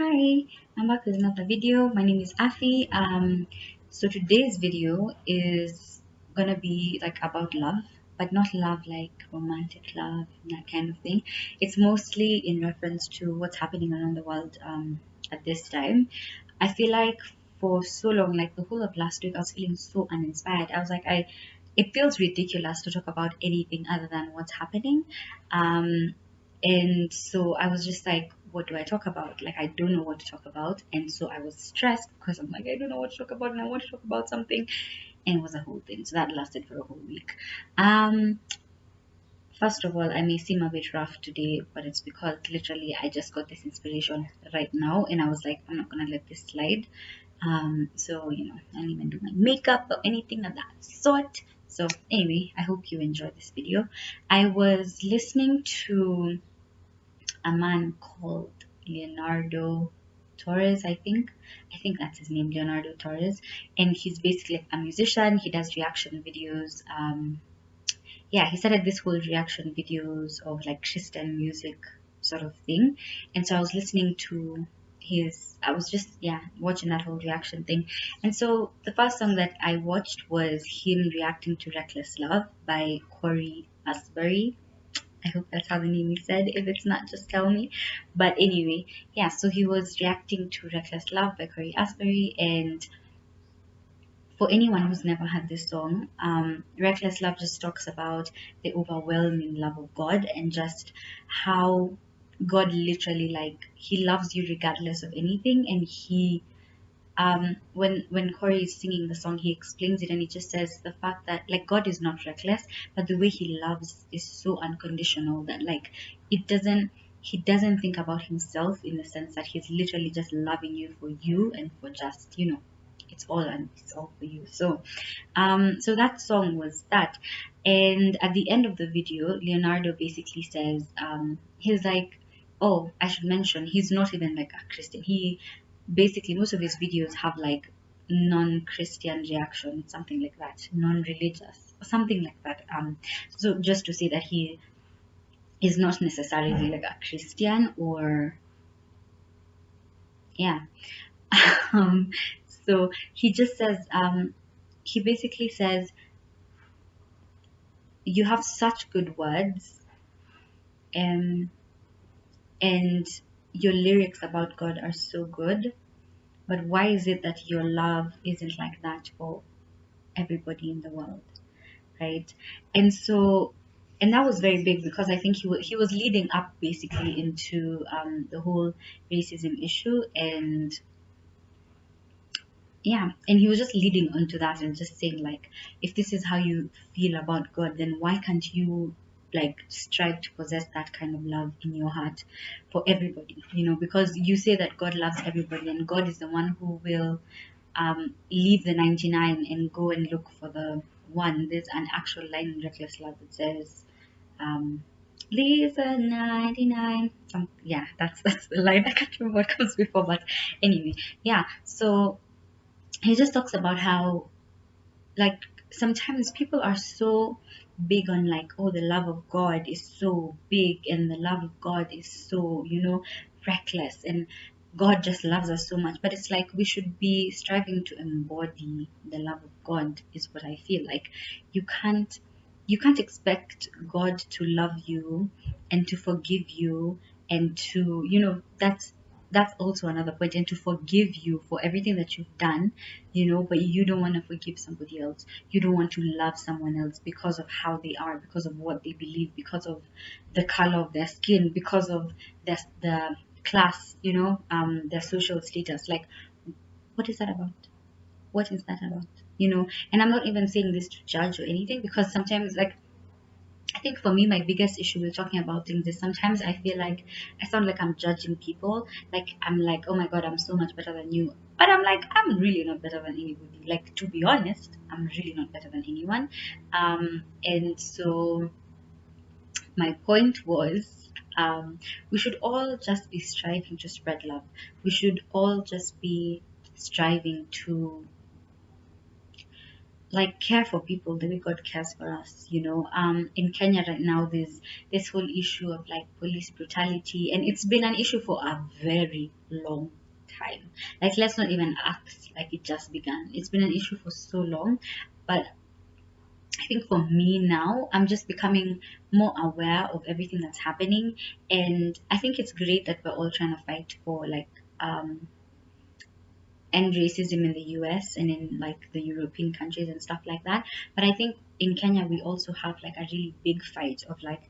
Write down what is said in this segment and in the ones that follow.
Hi, I'm back with another video. My name is Afi. So today's video is gonna be like about love, but not love like romantic love, that kind of thing. It's mostly in reference to what's happening around the world at this time. I feel like for so long, like the whole of last week, I was feeling so uninspired. I was like, it feels ridiculous to talk about anything other than what's happening. Um, and so I was just like, what do I talk about? Like, I don't know what to talk about. And so I was stressed because I'm like, I don't know what to talk about and I want to talk about something. And it was a whole thing. So that lasted for a whole week. Um, First of all, I may seem a bit rough today, but it's because literally I just got this inspiration right now and I was like, I'm not going to let this slide. I didn't even do my makeup or anything of that sort. So anyway, I hope you enjoyed this video. I was listening to a man called Leonardo Torres, I think. I think that's his name, Leonardo Torres. And he's basically like a musician. He does reaction videos. Yeah, he started this whole reaction videos of like Christian music sort of thing. And so I was listening to I was just, yeah, watching that whole reaction thing. And so the first song that I watched was him reacting to Reckless Love by Corey Asbury. I hope that's how the name is said. If it's not, just tell me. But anyway, yeah, so he was reacting to Reckless Love by Corey Asbury. And for anyone who's never heard this song, Reckless Love just talks about the overwhelming love of God and just how God literally, like, he loves you regardless of anything. And when Corey is singing the song, he explains it and he just says the fact that like God is not reckless, but the way he loves is so unconditional that like it doesn't he doesn't think about himself in the sense that he's literally just loving you for you and for just it's all for you. So that song was that, and at the end of the video, Leonardo basically says he's like, oh, I should mention he's not even like a Christian. He basically most of his videos have like non-Christian reaction, something like that, non-religious, something like that. So just to say that he is not necessarily like a Christian or yeah. um, so he just says, he basically says, you have such good words, um, and your lyrics about God are so good, but why is it that your love isn't like that for everybody in the world? Right? And so and that was very big because I think he was leading up basically into the whole racism issue, and yeah, and he was just leading onto that and just saying like, if this is how you feel about God, then why can't you like strive to possess that kind of love in your heart for everybody, because you say that God loves everybody and God is the one who will leave the 99 and go and look for the one. There's an actual line in Reckless Love that says, um, leave the 99. Yeah, that's the line. I can't remember what comes before, but anyway, yeah. So he just talks about how, like, sometimes people are so big on, like, oh, the love of God is so big and the love of God is so, reckless, and God just loves us so much. But it's like we should be striving to embody the love of God, is what I feel like. You can't expect God to love you and to forgive you and to, that's also another point, and to forgive you for everything that you've done, but you don't want to forgive somebody else. You don't want to love someone else because of how they are, because of what they believe, because of the color of their skin, because of the class, their social status. Like, what is that about? What is that about? And I'm not even saying this to judge or anything, because sometimes, like, I think for me, my biggest issue with talking about things is sometimes I feel like I sound like I'm judging people. Like, I'm like, oh my God, I'm so much better than you. But I'm like, I'm really not better than anybody. Like, to be honest, I'm really not better than anyone. And so my point was, we should all just be striving to spread love. We should all just be striving to like care for people the way God cares for us, you know. In Kenya right now, there's this whole issue of like police brutality, and it's been an issue for a very long time. Like, let's not even act like it just began. It's been an issue for so long, but I think for me now, I'm just becoming more aware of everything that's happening, and I think it's great that we're all trying to fight for like end racism in the US and in like the European countries and stuff like that. But I think in Kenya we also have like a really big fight of like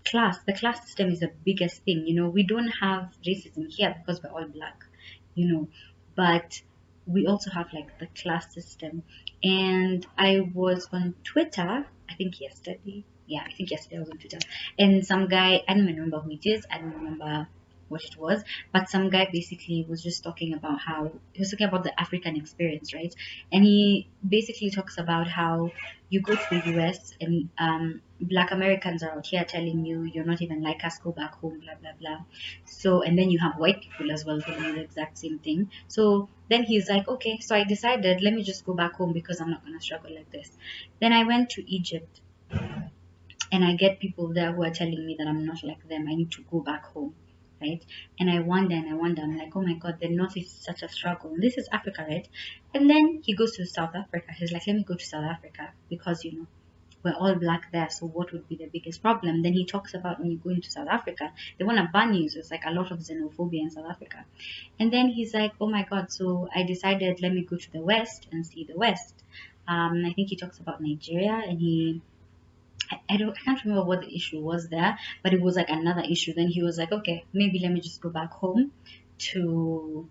class. The class system is the biggest thing. You know, we don't have racism here because we're all black, you know, but we also have like the class system. And I was on Twitter, I think yesterday. Yeah, I think yesterday I was on Twitter. And some guy, I don't remember who it is, I don't remember what it was, but some guy basically was just talking about how he was talking about the African experience, right? And he basically talks about how you go to the US and black Americans are out here telling you you're not even like us, go back home, blah blah blah. So and then you have white people as well telling you the exact same thing. So then he's like, okay, so I decided let me just go back home because I'm not gonna struggle like this. Then I went to Egypt and I get people there who are telling me that I'm not like them. I need to go back home, right? And I wonder and I wonder. I'm like, oh my God, the North is such a struggle. And this is Africa, right? And then he goes to South Africa. He's like, let me go to South Africa because, you know, we're all black there. So what would be the biggest problem? Then he talks about when you go into South Africa, they want to ban you. So it's like a lot of xenophobia in South Africa. And then he's like, oh my God. So I decided, let me go to the West and see the West. I think he talks about Nigeria and I can't remember what the issue was there, but it was like another issue. Then he was like, okay, maybe let me just go back home to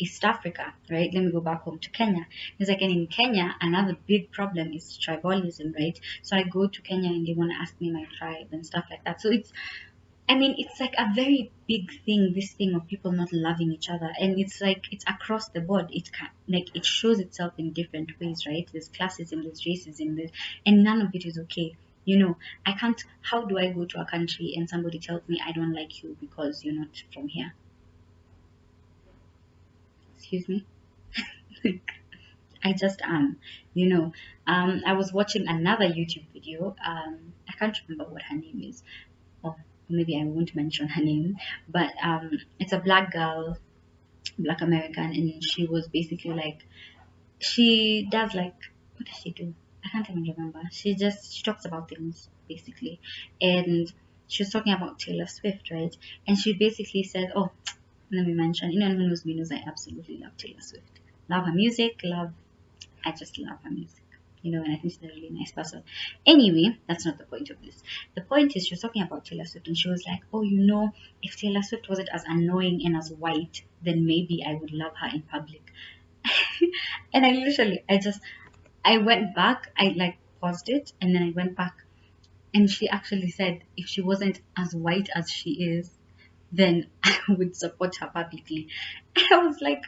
East Africa, right? Let me go back home to Kenya. He's like, and in Kenya, another big problem is tribalism, right? So I go to Kenya and they want to ask me my tribe and stuff like that. So I mean, it's like a very big thing, this thing of people not loving each other. And it's like, it's across the board. It can, like, it shows itself in different ways, right? There's classism, there's racism, and none of it is okay. You know, I can't, how do I go to a country and somebody tells me I don't like you because you're not from here? Excuse me? Like, I just am, you know. I was watching another YouTube video. I can't remember what her name is. Oh, maybe I won't mention her name, but it's a black girl, black American, and she was basically like, she does like, what does she do? I can't even remember. She talks about things basically, and she was talking about Taylor Swift, right? And she basically said, oh, let me mention, anyone who knows me knows I absolutely love Taylor Swift. Love her music, I just love her music. You know, and I think she's a really nice person. Anyway, that's not the point of this. The point is, she was talking about Taylor Swift, and she was like, "Oh, you know, if Taylor Swift wasn't as annoying and as white, then maybe I would love her in public." And I went back. I like paused it, and then I went back, and she actually said, "If she wasn't as white as she is, then I would support her publicly." And I was like,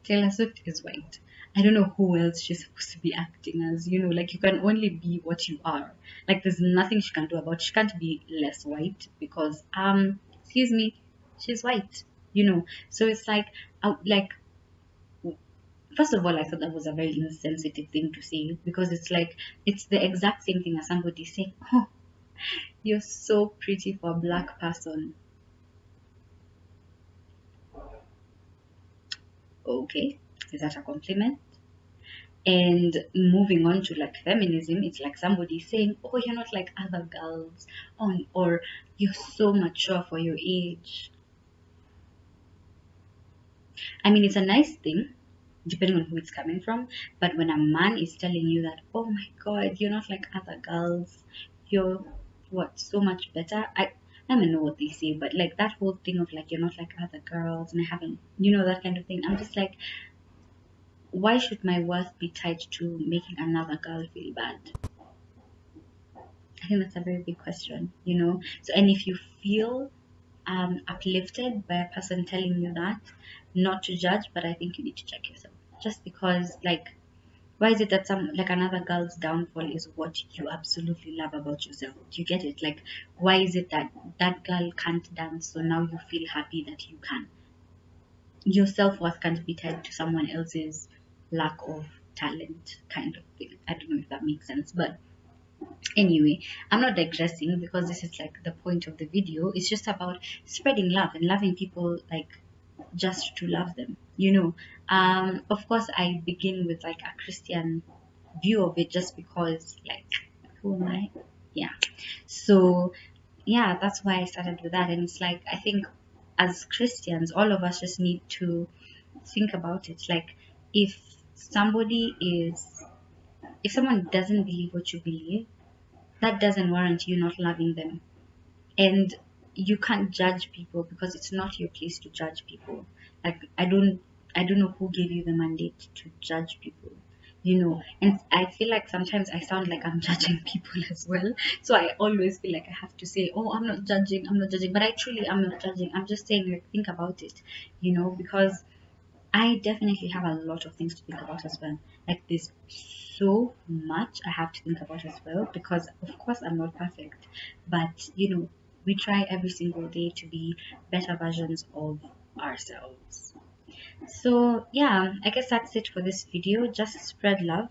Taylor Swift is white. I don't know who else she's supposed to be acting as. You know, like you can only be what you are. Like there's nothing she can do about it. She can't be less white because excuse me, she's white. You know, so it's like like first of all, I thought that was a very insensitive thing to say because it's like it's the exact same thing as somebody saying, "Oh, you're so pretty for a black person." Okay, is that a compliment? And moving on to like feminism, it's like somebody saying, "Oh, you're not like other girls," or "You're so mature for your age." I mean, it's a nice thing, depending on who it's coming from. But when a man is telling you that, "Oh my God, you're not like other girls, you're what so much better," I don't know what they say, but like that whole thing of like you're not like other girls, and I haven't, you know, that kind of thing. I'm just like, why should my worth be tied to making another girl feel bad? I think that's a very big question, you know. So, and if you feel uplifted by a person telling you that, not to judge, but I think you need to check yourself. Just because, like, why is it that some like another girl's downfall is what you absolutely love about yourself? Do you get it? Like, why is it that that girl can't dance, so now you feel happy that you can? Your self worth can't be tied to someone else's lack of. talent kind of thing. I don't know if that makes sense, but anyway, I'm not digressing because this is like the point of the video. It's just about spreading love and loving people, like just to love them, of course I begin with like a Christian view of it, just because like who am I? Yeah. So yeah, that's why I started with that. And it's like, I think as Christians, all of us just need to think about it. Like, if somebody is, if someone doesn't believe what you believe, that doesn't warrant you not loving them. And you can't judge people because it's not your place to judge people. Like, I don't know who gave you the mandate to judge people, and I feel like sometimes I sound like I'm judging people as well. So I always feel like I have to say, oh, I'm not judging, but I truly am not judging. I'm just saying, like, think about it, because I definitely have a lot of things to think about as well. Like, there's so much I have to think about as well, because of course I'm not perfect, but we try every single day to be better versions of ourselves. So yeah, I guess that's it for this video. Just spread love.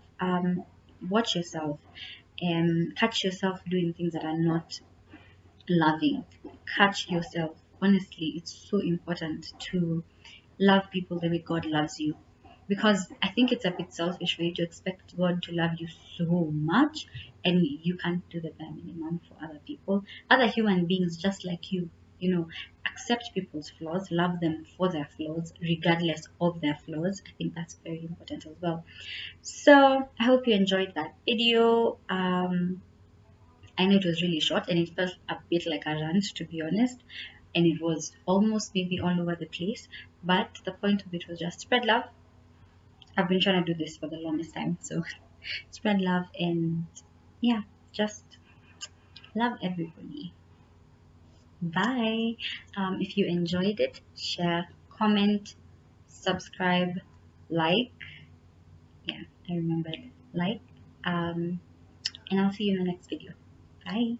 Watch yourself and catch yourself doing things that are not loving. Catch yourself. Honestly, it's so important to love people the way God loves you. Because I think it's a bit selfish for you to expect God to love you so much and you can't do the bare minimum for other people. Other human beings just like you, accept people's flaws, love them for their flaws, regardless of their flaws. I think that's very important as well. So I hope you enjoyed that video. I know it was really short and it felt a bit like a rant, to be honest, and it was almost maybe all over the place, but the point of it was just spread love. I've been trying to do this for the longest time, so spread love and yeah, just love everybody. Bye. If you enjoyed it, share, comment, subscribe, like. Yeah, I remembered, like. And I'll see you in the next video. Bye.